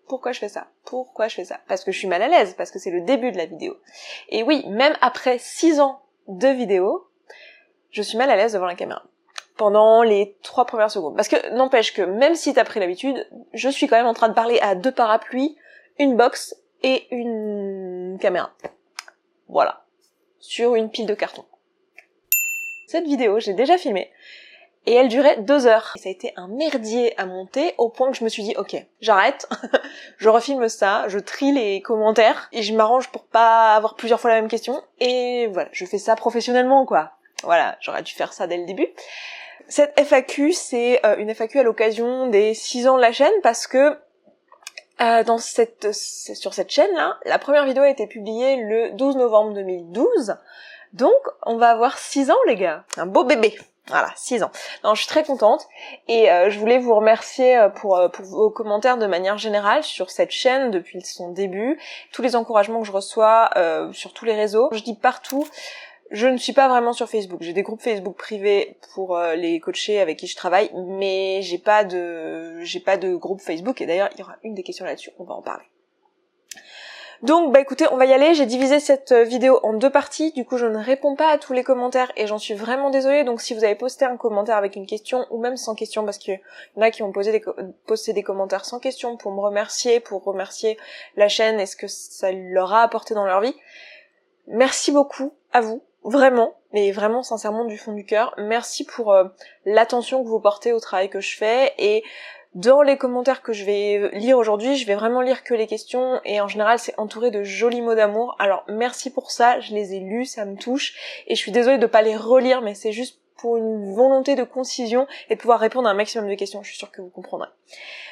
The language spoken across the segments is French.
pourquoi je fais ça? Pourquoi je fais ça? Parce que je suis mal à l'aise, parce que c'est le début de la vidéo. Et oui, même après 6 ans de vidéo, je suis mal à l'aise devant la caméra. Pendant les 3 premières secondes. Parce que, n'empêche que, même si t'as pris l'habitude, je suis quand même en train de parler à 2 parapluies, une box et une caméra. Voilà. Sur une pile de carton. Cette vidéo, j'ai déjà filmée. Et elle durait 2 heures. Et ça a été un merdier à monter au point que je me suis dit, ok, j'arrête, je refilme ça, je trie les commentaires et je m'arrange pour pas avoir plusieurs fois la même question. Et voilà, je fais ça professionnellement, quoi. Voilà, j'aurais dû faire ça dès le début. Cette FAQ, c'est une FAQ à l'occasion des 6 ans de la chaîne parce que sur cette chaîne-là, la première vidéo a été publiée le 12 novembre 2012. Donc, on va avoir 6 ans, les gars. Un beau bébé. Voilà, 6 ans. Non, je suis très contente et je voulais vous remercier pour vos commentaires de manière générale sur cette chaîne depuis son début, tous les encouragements que je reçois sur tous les réseaux. Je dis partout, je ne suis pas vraiment sur Facebook. J'ai des groupes Facebook privés pour les coachés avec qui je travaille, mais j'ai pas de groupe Facebook et d'ailleurs, il y aura une des questions là-dessus, on va en parler. Donc bah écoutez, on va y aller, j'ai divisé cette vidéo en 2 parties, du coup je ne réponds pas à tous les commentaires et j'en suis vraiment désolée, donc si vous avez posté un commentaire avec une question ou même sans question, parce qu'il y en a qui ont posté des commentaires sans question pour remercier la chaîne et ce que ça leur a apporté dans leur vie, merci beaucoup à vous, vraiment, mais vraiment sincèrement du fond du cœur, merci pour l'attention que vous portez au travail que je fais et dans les commentaires que je vais lire aujourd'hui, je vais vraiment lire que les questions et en général c'est entouré de jolis mots d'amour. Alors merci pour ça, je les ai lus, ça me touche et je suis désolée de pas les relire mais c'est juste pour une volonté de concision et de pouvoir répondre à un maximum de questions, je suis sûre que vous comprendrez.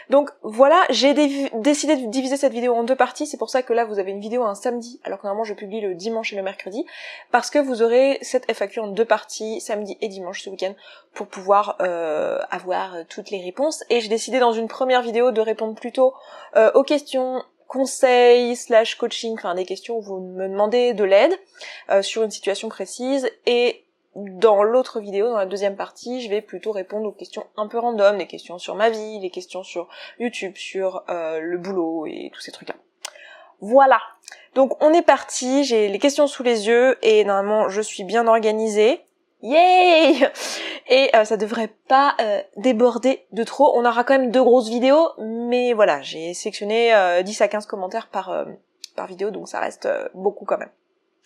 Donc voilà, j'ai décidé de diviser cette vidéo en 2 parties, c'est pour ça que là vous avez une vidéo un samedi, alors que normalement je publie le dimanche et le mercredi, parce que vous aurez cette FAQ en 2 parties, samedi et dimanche ce week-end, pour pouvoir avoir toutes les réponses. Et j'ai décidé dans une première vidéo de répondre plutôt aux questions conseils / coaching, enfin des questions où vous me demandez de l'aide sur une situation précise, et dans l'autre vidéo, dans la deuxième partie, je vais plutôt répondre aux questions un peu random, les questions sur ma vie, les questions sur YouTube, sur le boulot et tous ces trucs-là. Voilà. Donc on est parti, j'ai les questions sous les yeux et normalement je suis bien organisée. Yay! Et ça devrait pas déborder de trop. On aura quand même 2 grosses vidéos, mais voilà, j'ai sélectionné 10 à 15 commentaires par vidéo, donc ça reste beaucoup quand même.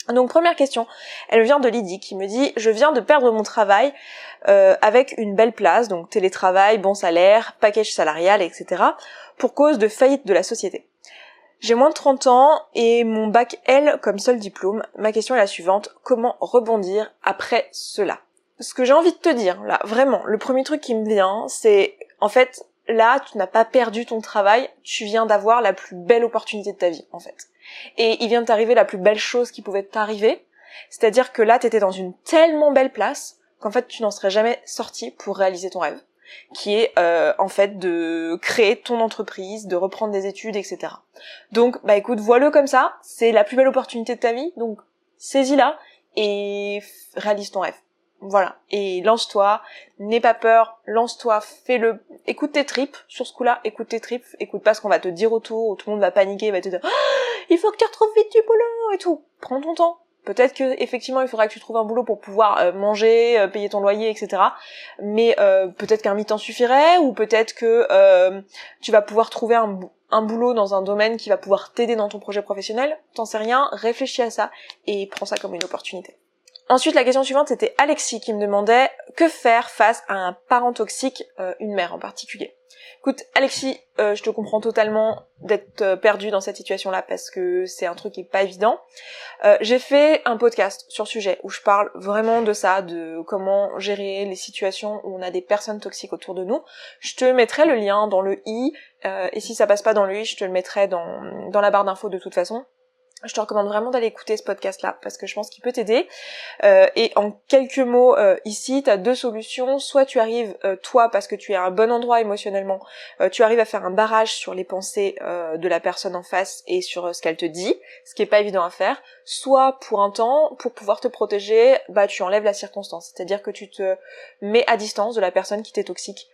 Donc première question, elle vient de Lydie qui me dit « Je viens de perdre mon travail avec une belle place, donc télétravail, bon salaire, package salarial, etc. pour cause de faillite de la société. J'ai moins de 30 ans et mon bac L comme seul diplôme. Ma question est la suivante, comment rebondir après cela ?» Ce que j'ai envie de te dire, là, vraiment, le premier truc qui me vient, c'est en fait, là, tu n'as pas perdu ton travail, tu viens d'avoir la plus belle opportunité de ta vie, en fait. Et il vient de t'arriver la plus belle chose qui pouvait t'arriver, c'est-à-dire que là, t'étais dans une tellement belle place qu'en fait, tu n'en serais jamais sorti pour réaliser ton rêve, qui est en fait de créer ton entreprise, de reprendre des études, etc. Donc, bah écoute, vois-le comme ça, c'est la plus belle opportunité de ta vie, donc saisis-la et réalise ton rêve. Voilà, et lance-toi, n'aie pas peur, lance-toi, fais-le, écoute tes tripes, sur ce coup-là, écoute tes tripes, écoute pas ce qu'on va te dire autour, où tout le monde va paniquer, va te dire « il faut que tu retrouves vite du boulot » et tout. Prends ton temps. Peut-être que effectivement il faudra que tu trouves un boulot pour pouvoir manger, payer ton loyer, etc. Mais peut-être qu'un mi-temps suffirait, ou peut-être que tu vas pouvoir trouver un boulot dans un domaine qui va pouvoir t'aider dans ton projet professionnel. T'en sais rien, réfléchis à ça et prends ça comme une opportunité. Ensuite, la question suivante, c'était Alexis qui me demandait que faire face à un parent toxique, une mère en particulier. Écoute, Alexis, je te comprends totalement d'être perdu dans cette situation-là parce que c'est un truc qui est pas évident. J'ai fait un podcast sur le sujet où je parle vraiment de ça, de comment gérer les situations où on a des personnes toxiques autour de nous. Je te mettrai le lien dans le i, et si ça passe pas dans le i, je te le mettrai dans la barre d'infos de toute façon. Je te recommande vraiment d'aller écouter ce podcast-là parce que je pense qu'il peut t'aider. Et en quelques mots, ici, tu as 2 solutions. Soit tu arrives, toi, parce que tu es à un bon endroit émotionnellement, tu arrives à faire un barrage sur les pensées de la personne en face et sur ce qu'elle te dit, ce qui est pas évident à faire. Soit pour un temps, pour pouvoir te protéger, bah tu enlèves la circonstance. C'est-à-dire que tu te mets à distance de la personne qui t'est toxique.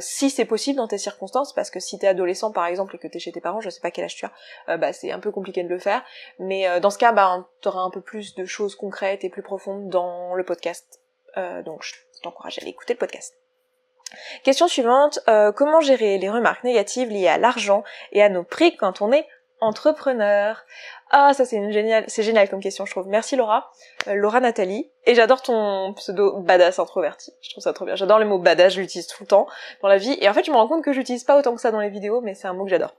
si c'est possible dans tes circonstances, parce que si t'es adolescent par exemple et que t'es chez tes parents, je sais pas quel âge tu as, c'est un peu compliqué de le faire, mais dans ce cas, t'auras un peu plus de choses concrètes et plus profondes dans le podcast. Donc je t'encourage à aller écouter le podcast. Question suivante, comment gérer les remarques négatives liées à l'argent et à nos prix quand on est entrepreneur? Ah, ça c'est génial comme question, je trouve. Merci Laura, Laura Nathalie. Et j'adore ton pseudo badass introverti. Je trouve ça trop bien. J'adore le mot badass, je l'utilise tout le temps dans la vie. Et en fait, je me rends compte que j'utilise pas autant que ça dans les vidéos, mais c'est un mot que j'adore.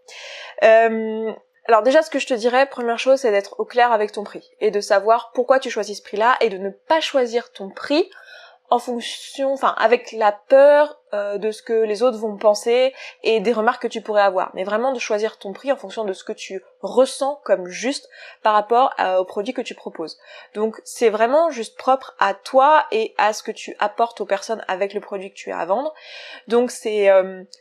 Alors déjà, ce que je te dirais, première chose, c'est d'être au clair avec ton prix. Et de savoir pourquoi tu choisis ce prix-là et de ne pas choisir ton prix en fonction, avec la peur de ce que les autres vont penser et des remarques que tu pourrais avoir, mais vraiment de choisir ton prix en fonction de ce que tu ressens comme juste par rapport au produit que tu proposes. Donc c'est vraiment juste propre à toi et à ce que tu apportes aux personnes avec le produit que tu as à vendre. Donc c'est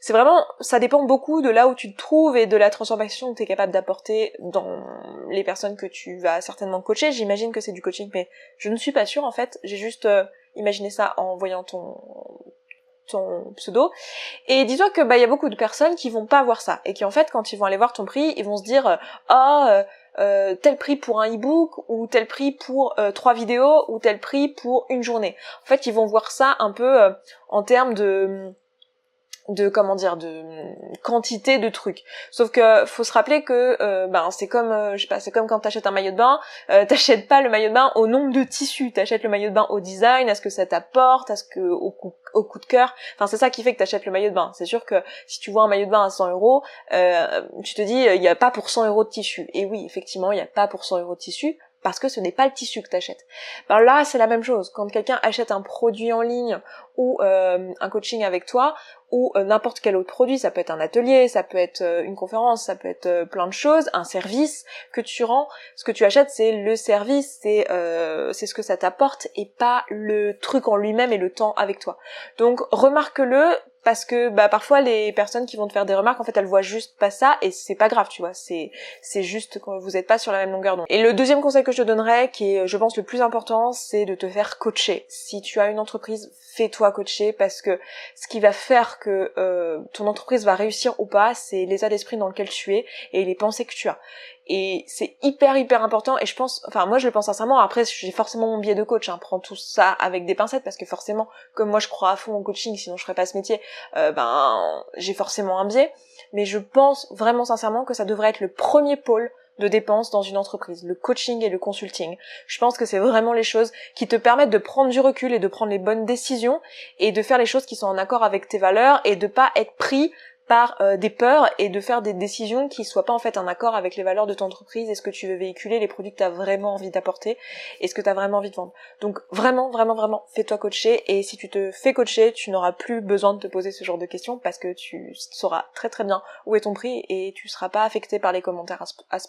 vraiment, ça dépend beaucoup de là où tu te trouves et de la transformation que tu es capable d'apporter dans les personnes que tu vas certainement coacher. J'imagine que c'est du coaching, mais je ne suis pas sûre en fait, j'ai juste imaginé ça en voyant ton pseudo. Et dis-toi que y a beaucoup de personnes qui vont pas voir ça et qui en fait quand ils vont aller voir ton prix, ils vont se dire tel prix pour un e-book ou tel prix pour 3 vidéos ou tel prix pour une journée. En fait, ils vont voir ça un peu en termes de quantité de trucs. Sauf que faut se rappeler que c'est comme c'est comme quand t'achètes un maillot de bain, t'achètes pas le maillot de bain au nombre de tissus, t'achètes le maillot de bain au design, à ce que ça t'apporte, à ce que au coup de cœur. Enfin, c'est ça qui fait que t'achètes le maillot de bain. C'est sûr que si tu vois un maillot de bain à 100 €, tu te dis il y a pas pour 100 € de tissu. Et oui, effectivement, il y a pas pour 100 € de tissu. Parce que ce n'est pas le tissu que t'achètes. Là, c'est la même chose. Quand quelqu'un achète un produit en ligne ou un coaching avec toi, ou n'importe quel autre produit, ça peut être un atelier, ça peut être une conférence, ça peut être plein de choses, un service que tu rends, ce que tu achètes c'est le service, c'est ce que ça t'apporte et pas le truc en lui-même et le temps avec toi. Donc remarque-le, parce que parfois les personnes qui vont te faire des remarques, en fait elles voient juste pas ça et c'est pas grave, tu vois, c'est juste que vous êtes pas sur la même longueur d'onde. Et le deuxième conseil que je te donnerais, qui est je pense le plus important, c'est de te faire coacher. Si tu as une entreprise, fais-toi coacher, parce que ce qui va faire que ton entreprise va réussir ou pas, c'est l'état d'esprit dans lequel tu es et les pensées que tu as. Et c'est hyper important, et je pense, moi je le pense sincèrement, après j'ai forcément mon biais de coach, prends tout ça avec des pincettes, parce que forcément, comme moi je crois à fond au coaching, sinon je ferais pas ce métier, j'ai forcément un biais, mais je pense vraiment sincèrement que ça devrait être le premier pôle de dépenses dans une entreprise, le coaching et le consulting. Je pense que c'est vraiment les choses qui te permettent de prendre du recul et de prendre les bonnes décisions et de faire les choses qui sont en accord avec tes valeurs et de pas être pris par des peurs et de faire des décisions qui soient pas en fait en accord avec les valeurs de ton entreprise et ce que tu veux véhiculer, les produits que tu as vraiment envie d'apporter et ce que tu as vraiment envie de vendre. Donc vraiment fais-toi coacher, et si tu te fais coacher, tu n'auras plus besoin de te poser ce genre de questions parce que tu sauras très bien où est ton prix et tu seras pas affecté par les commentaires à ce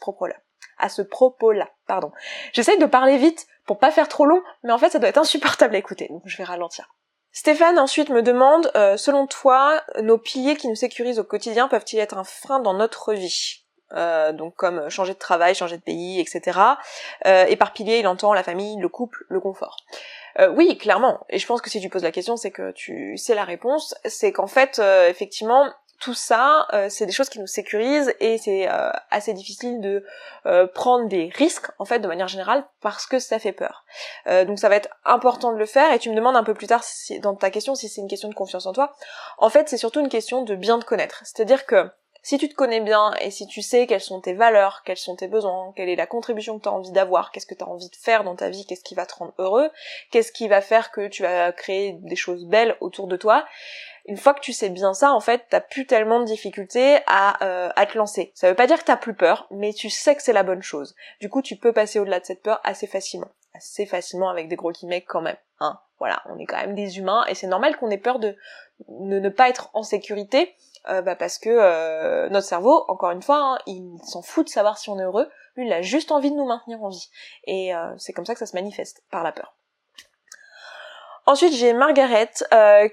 propos-là. Pardon. J'essaye de parler vite pour pas faire trop long, mais en fait ça doit être insupportable à écouter, donc je vais ralentir. Stéphane ensuite me demande, selon toi, nos piliers qui nous sécurisent au quotidien peuvent-ils être un frein dans notre vie ? Donc comme changer de travail, changer de pays, etc. Et par pilier, il entend la famille, le couple, le confort. Oui, clairement. Et je pense que si tu poses la question, c'est que tu sais la réponse. C'est qu'en fait, effectivement, tout ça, c'est des choses qui nous sécurisent et c'est assez difficile de prendre des risques, en fait, de manière générale, parce que ça fait peur. Donc ça va être important de le faire, et tu me demandes un peu plus tard dans ta question si c'est une question de confiance en toi. En fait, c'est surtout une question de bien te connaître. C'est-à-dire que si tu te connais bien et si tu sais quelles sont tes valeurs, quels sont tes besoins, quelle est la contribution que tu as envie d'avoir, qu'est-ce que tu as envie de faire dans ta vie, qu'est-ce qui va te rendre heureux, qu'est-ce qui va faire que tu vas créer des choses belles autour de toi, une fois que tu sais bien ça, en fait, t'as plus tellement de difficultés à te lancer. Ça veut pas dire que t'as plus peur, mais tu sais que c'est la bonne chose. Du coup, tu peux passer au-delà de cette peur assez facilement. Assez facilement avec des gros guillemets quand même. Voilà, on est quand même des humains et c'est normal qu'on ait peur de ne pas être en sécurité, parce que notre cerveau, encore une fois, il s'en fout de savoir si on est heureux. Lui, il a juste envie de nous maintenir en vie. Et c'est comme ça que ça se manifeste, par la peur. Ensuite, j'ai Margaret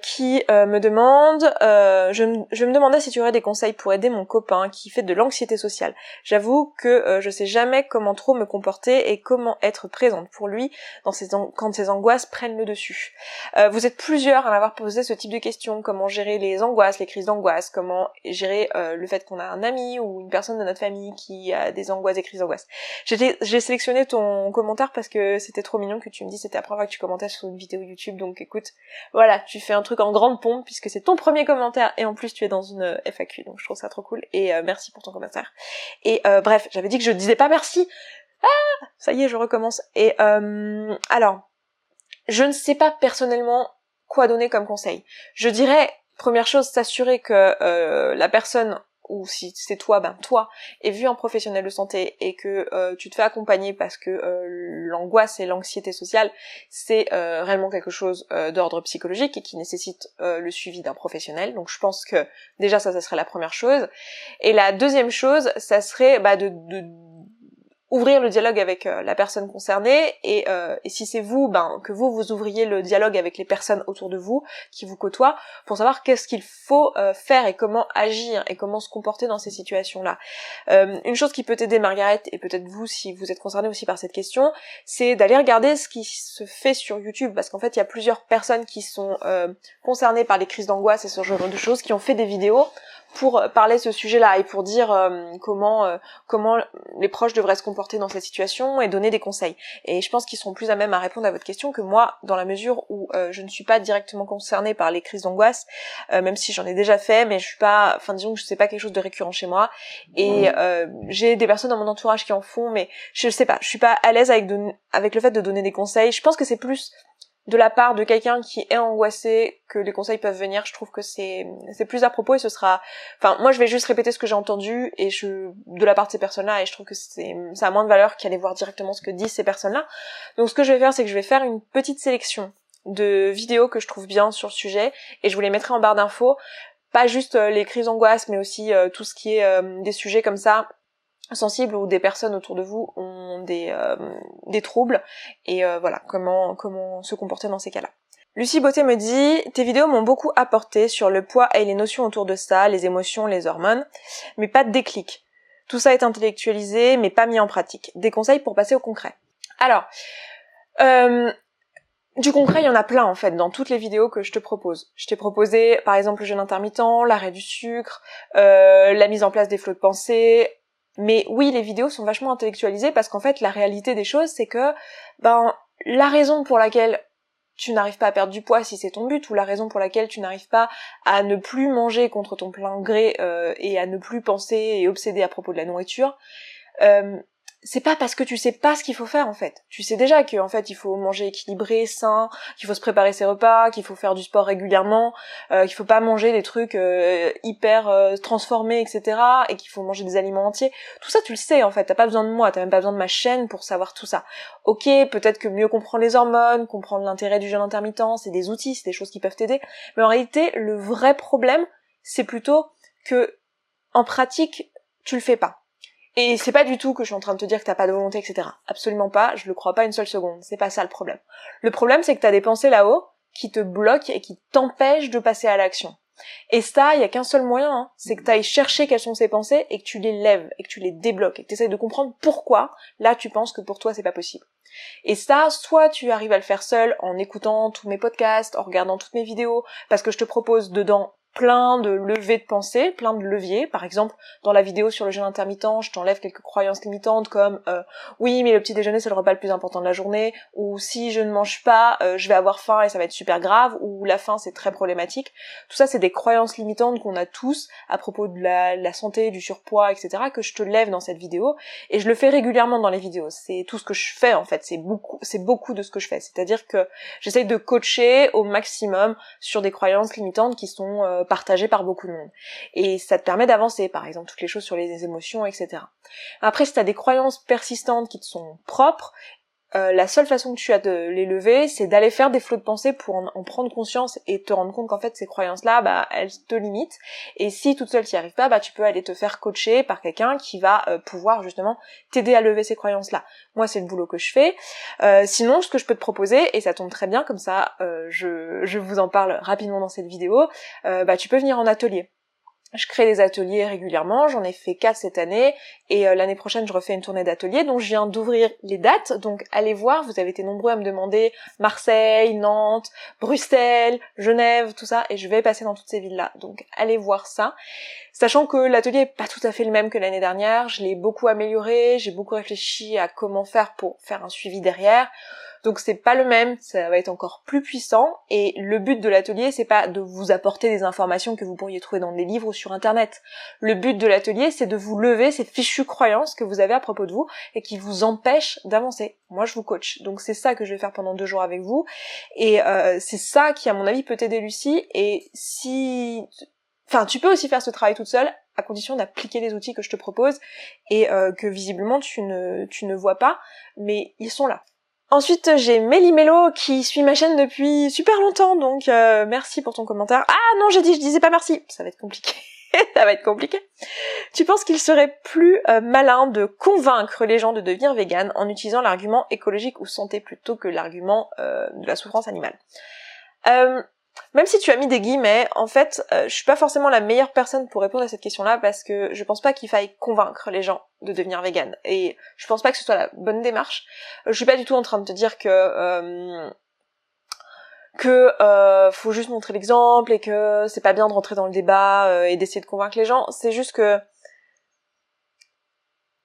qui me demande, je me demandais si tu aurais des conseils pour aider mon copain qui fait de l'anxiété sociale. J'avoue que je sais jamais comment trop me comporter et comment être présente pour lui quand ses angoisses prennent le dessus. Vous êtes plusieurs à m'avoir posé ce type de questions, comment gérer les angoisses, les crises d'angoisse, comment gérer le fait qu'on a un ami ou une personne de notre famille qui a des angoisses, des crises d'angoisse. J'ai sélectionné ton commentaire parce que c'était trop mignon que tu me dis c'était la première fois que tu commentais sur une vidéo YouTube. Donc écoute, voilà, tu fais un truc en grande pompe puisque c'est ton premier commentaire et en plus tu es dans une FAQ, donc je trouve ça trop cool et merci pour ton commentaire. Et bref, j'avais dit que je disais pas merci. Ah, ça y est, je recommence. Et alors, je ne sais pas personnellement quoi donner comme conseil. Je dirais, première chose, s'assurer que la personne, ou si c'est toi, ben toi, est vu un professionnel de santé et que tu te fais accompagner parce que l'angoisse et l'anxiété sociale, c'est réellement quelque chose d'ordre psychologique et qui nécessite le suivi d'un professionnel. Donc je pense que déjà ça serait la première chose. Et la deuxième chose, ça serait de ouvrir le dialogue avec la personne concernée et si c'est vous, que vous ouvriez le dialogue avec les personnes autour de vous qui vous côtoient pour savoir qu'est-ce qu'il faut faire et comment agir et comment se comporter dans ces situations-là. Une chose qui peut t'aider, Margaret, et peut-être vous si vous êtes concerné aussi par cette question, c'est d'aller regarder ce qui se fait sur YouTube parce qu'en fait il y a plusieurs personnes qui sont concernées par les crises d'angoisse et ce genre de choses qui ont fait des vidéos pour parler de ce sujet-là et pour dire comment les proches devraient se comporter dans cette situation et donner des conseils. Et je pense qu'ils seront plus à même à répondre à votre question que moi, dans la mesure où je ne suis pas directement concernée par les crises d'angoisse, même si j'en ai déjà fait, mais je suis pas, disons que c'est pas quelque chose de récurrent chez moi. Et j'ai des personnes dans mon entourage qui en font, mais je sais pas, je suis pas à l'aise avec le fait de donner des conseils. Je pense que c'est plus de la part de quelqu'un qui est angoissé que les conseils peuvent venir. Je trouve que c'est plus à propos et ce sera, moi je vais juste répéter ce que j'ai entendu et de la part de ces personnes-là et je trouve que ça a moins de valeur qu'aller voir directement ce que disent ces personnes-là. Donc ce que je vais faire, c'est que je vais faire une petite sélection de vidéos que je trouve bien sur le sujet et je vous les mettrai en barre d'infos. Pas juste les crises d'angoisse, mais aussi tout ce qui est des sujets comme ça sensibles où des personnes autour de vous ont des troubles et voilà comment se comporter dans ces cas-là. Lucie Beauté me dit « Tes vidéos m'ont beaucoup apporté sur le poids et les notions autour de ça, les émotions, les hormones, mais pas de déclic. Tout ça est intellectualisé mais pas mis en pratique. Des conseils pour passer au concret. » Alors, du concret, il y en a plein en fait dans toutes les vidéos que je te propose. Je t'ai proposé par exemple le jeûne intermittent, l'arrêt du sucre, la mise en place des flots de pensée. Mais oui, les vidéos sont vachement intellectualisées parce qu'en fait, la réalité des choses, c'est que, la raison pour laquelle tu n'arrives pas à perdre du poids si c'est ton but, ou la raison pour laquelle tu n'arrives pas à ne plus manger contre ton plein gré et à ne plus penser et obséder à propos de la nourriture, c'est pas parce que tu sais pas ce qu'il faut faire en fait. Tu sais déjà qu'en fait il faut manger équilibré, sain, qu'il faut se préparer ses repas, qu'il faut faire du sport régulièrement, qu'il faut pas manger des trucs hyper transformés, etc. et qu'il faut manger des aliments entiers. Tout ça tu le sais en fait, t'as pas besoin de moi, t'as même pas besoin de ma chaîne pour savoir tout ça. Ok, peut-être que mieux comprendre les hormones, comprendre l'intérêt du jeûne intermittent, c'est des outils, c'est des choses qui peuvent t'aider, mais en réalité le vrai problème c'est plutôt que en pratique tu le fais pas. Et c'est pas du tout que je suis en train de te dire que t'as pas de volonté, etc. Absolument pas, je le crois pas une seule seconde, c'est pas ça le problème. Le problème c'est que t'as des pensées là-haut qui te bloquent et qui t'empêchent de passer à l'action. Et ça, il y a qu'un seul moyen, c'est que t'ailles chercher quelles sont ces pensées et que tu les lèves, et que tu les débloques, et que t'essayes de comprendre pourquoi, là tu penses que pour toi c'est pas possible. Et ça, soit tu arrives à le faire seul en écoutant tous mes podcasts, en regardant toutes mes vidéos, parce que je te propose dedans plein de levées de pensée, plein de leviers. Par exemple, dans la vidéo sur le jeûne intermittent, je t'enlève quelques croyances limitantes comme oui, mais le petit déjeuner c'est le repas le plus important de la journée, ou si je ne mange pas, je vais avoir faim et ça va être super grave, ou la faim c'est très problématique. Tout ça c'est des croyances limitantes qu'on a tous à propos de la santé, du surpoids, etc. que je te lève dans cette vidéo, et je le fais régulièrement dans les vidéos. C'est tout ce que je fais en fait, c'est beaucoup de ce que je fais. C'est-à-dire que j'essaye de coacher au maximum sur des croyances limitantes qui sont partagé par beaucoup de monde. Et ça te permet d'avancer, par exemple, toutes les choses sur les émotions, etc. Après, si t'as des croyances persistantes qui te sont propres, la seule façon que tu as de les lever, c'est d'aller faire des flots de pensée pour en prendre conscience et te rendre compte qu'en fait ces croyances-là, elles te limitent. Et si toute seule t'y arrives pas, tu peux aller te faire coacher par quelqu'un qui va pouvoir justement t'aider à lever ces croyances-là. Moi, c'est le boulot que je fais. Sinon, ce que je peux te proposer, et ça tombe très bien, comme ça, je vous en parle rapidement dans cette vidéo, tu peux venir en atelier. Je crée des ateliers régulièrement, j'en ai fait 4 cette année, et l'année prochaine je refais une tournée d'ateliers, donc je viens d'ouvrir les dates, donc allez voir, vous avez été nombreux à me demander Marseille, Nantes, Bruxelles, Genève, tout ça, et je vais passer dans toutes ces villes-là, donc allez voir ça. Sachant que l'atelier est pas tout à fait le même que l'année dernière, je l'ai beaucoup amélioré, j'ai beaucoup réfléchi à comment faire pour faire un suivi derrière, donc c'est pas le même, ça va être encore plus puissant, et le but de l'atelier, c'est pas de vous apporter des informations que vous pourriez trouver dans des livres ou sur internet. Le but de l'atelier, c'est de vous lever ces fichues croyances que vous avez à propos de vous, et qui vous empêchent d'avancer. Moi, je vous coach, donc c'est ça que je vais faire pendant 2 jours avec vous, et c'est ça qui, à mon avis, peut t'aider, Lucie, et si... Enfin, tu peux aussi faire ce travail toute seule, à condition d'appliquer les outils que je te propose, et que visiblement tu ne vois pas, mais ils sont là. Ensuite, j'ai Méli-Mélo qui suit ma chaîne depuis super longtemps, donc merci pour ton commentaire. Ah non, je disais pas merci, ça va être compliqué. Ça va être compliqué. Tu penses qu'il serait plus malin de convaincre les gens de devenir vegan en utilisant l'argument écologique ou santé plutôt que l'argument de la souffrance animale? Même si tu as mis des guillemets, en fait, je suis pas forcément la meilleure personne pour répondre à cette question-là parce que je pense pas qu'il faille convaincre les gens de devenir vegan. Et je pense pas que ce soit la bonne démarche. Je suis pas du tout en train de te dire que faut juste montrer l'exemple et que c'est pas bien de rentrer dans le débat et d'essayer de convaincre les gens. C'est juste que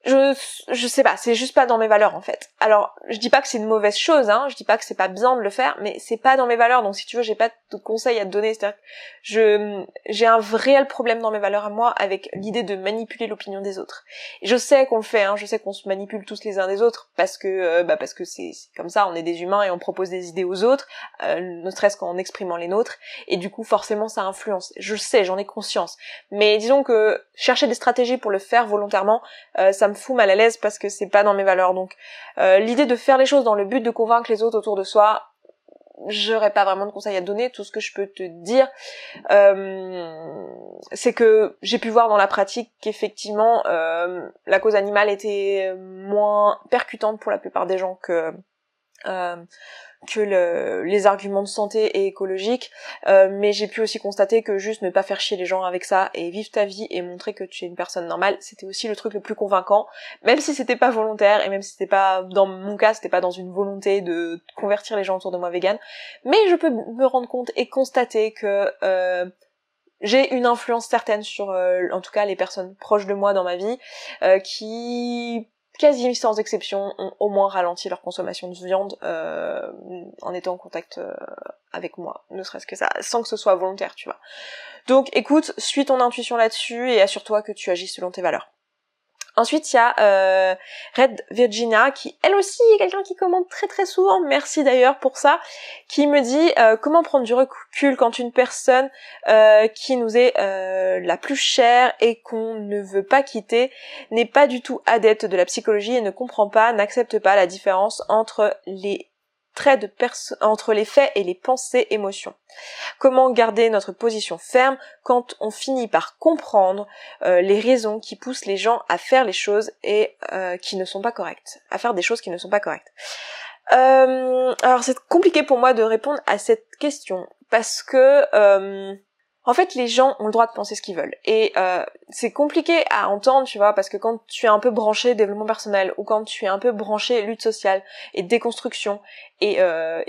je sais pas, c'est juste pas dans mes valeurs en fait. Alors, je dis pas que c'est une mauvaise chose, je dis pas que c'est pas bien de le faire, mais c'est pas dans mes valeurs, donc si tu veux, j'ai pas de conseils à te donner, c'est-à-dire que j'ai un réel problème dans mes valeurs à moi avec l'idée de manipuler l'opinion des autres. Et je sais qu'on le fait, je sais qu'on se manipule tous les uns des autres, parce que c'est comme ça, on est des humains et on propose des idées aux autres, ne serait-ce qu'en exprimant les nôtres, et du coup, forcément, ça influence. Je sais, j'en ai conscience. Mais disons que chercher des stratégies pour le faire volontairement, ça me fout mal à l'aise parce que c'est pas dans mes valeurs. Donc l'idée de faire les choses dans le but de convaincre les autres autour de soi, j'aurais pas vraiment de conseils à te donner. Tout ce que je peux te dire, c'est que j'ai pu voir dans la pratique qu'effectivement la cause animale était moins percutante pour la plupart des gens que les arguments de santé et écologiques, mais j'ai pu aussi constater que juste ne pas faire chier les gens avec ça et vivre ta vie et montrer que tu es une personne normale, c'était aussi le truc le plus convaincant, même si c'était pas volontaire et même si c'était pas, dans mon cas, c'était pas dans une volonté de convertir les gens autour de moi vegan, mais je peux me rendre compte et constater que j'ai une influence certaine sur, en tout cas, les personnes proches de moi dans ma vie, qui quasi sans exception, ont au moins ralenti leur consommation de viande en étant en contact avec moi, ne serait-ce que ça, sans que ce soit volontaire, tu vois. Donc écoute, suis ton intuition là-dessus et assure-toi que tu agis selon tes valeurs. Ensuite, il y a Red Virginia, qui elle aussi est quelqu'un qui commente très très souvent, merci d'ailleurs pour ça, qui me dit comment prendre du recul quand une personne qui nous est la plus chère et qu'on ne veut pas quitter n'est pas du tout adepte de la psychologie et ne comprend pas, n'accepte pas la différence entre les entre les faits et les pensées émotions. Comment garder notre position ferme quand on finit par comprendre les raisons qui poussent les gens à faire les choses et qui ne sont pas correctes, à faire des choses qui ne sont pas correctes. Alors c'est compliqué pour moi de répondre à cette question parce que en fait, les gens ont le droit de penser ce qu'ils veulent. Et c'est compliqué à entendre, tu vois, parce que quand tu es un peu branché développement personnel, ou quand tu es un peu branché lutte sociale et déconstruction, et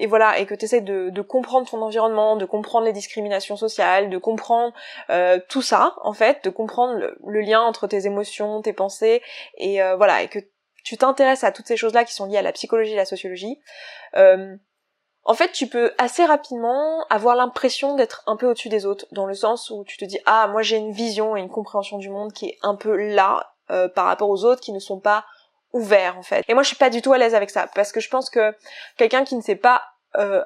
voilà, et que tu essaies de comprendre ton environnement, de comprendre les discriminations sociales, de comprendre tout ça, en fait, de comprendre le lien entre tes émotions, tes pensées, et voilà, et que tu t'intéresses à toutes ces choses-là qui sont liées à la psychologie et la sociologie, en fait, tu peux assez rapidement avoir l'impression d'être un peu au-dessus des autres, dans le sens où tu te dis « Ah, moi j'ai une vision et une compréhension du monde qui est un peu là par rapport aux autres qui ne sont pas ouverts, en fait. » Et moi, je suis pas du tout à l'aise avec ça, parce que je pense que quelqu'un qui ne s'est pas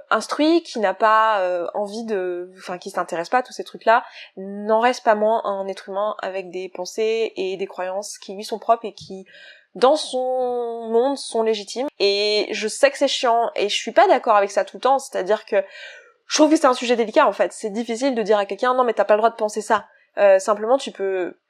instruit, qui n'a pas envie de... Enfin, qui s'intéresse pas à tous ces trucs-là, n'en reste pas moins un être humain avec des pensées et des croyances qui lui sont propres et qui dans son monde sont légitimes. Et je sais que c'est chiant et je suis pas d'accord avec ça tout le temps, c'est-à-dire que je trouve que c'est un sujet délicat en fait. C'est difficile de dire à quelqu'un non mais t'as pas le droit de penser ça. Simplement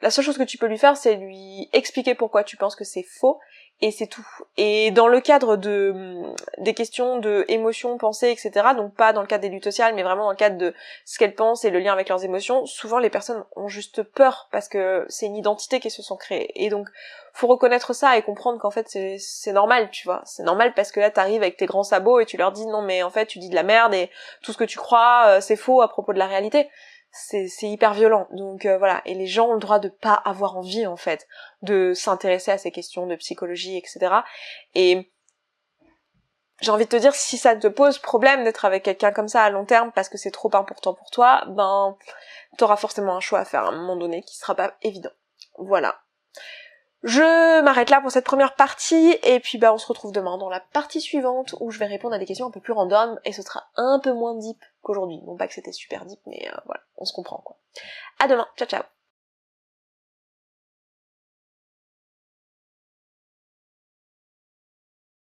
la seule chose que tu peux lui faire c'est lui expliquer pourquoi tu penses que c'est faux et c'est tout. Et dans le cadre des questions de émotions, pensées, etc., donc pas dans le cadre des luttes sociales mais vraiment dans le cadre de ce qu'elles pensent et le lien avec leurs émotions, souvent les personnes ont juste peur parce que c'est une identité qu'elles se sont créées. Et donc faut reconnaître ça et comprendre qu'en fait c'est normal, tu vois. C'est normal parce que là t'arrives avec tes grands sabots et tu leur dis non mais en fait tu dis de la merde et tout ce que tu crois c'est faux à propos de la réalité. C'est hyper violent. Donc voilà, et les gens ont le droit de pas avoir envie en fait de s'intéresser à ces questions de psychologie, etc. Et j'ai envie de te dire, si ça te pose problème d'être avec quelqu'un comme ça à long terme parce que c'est trop important pour toi, ben t'auras forcément un choix à faire à un moment donné qui sera pas évident. Voilà. Je m'arrête là pour cette première partie et puis on se retrouve demain dans la partie suivante où je vais répondre à des questions un peu plus random et ce sera un peu moins deep qu'aujourd'hui. Non pas que c'était super deep mais voilà, on se comprend quoi. À demain, ciao ciao.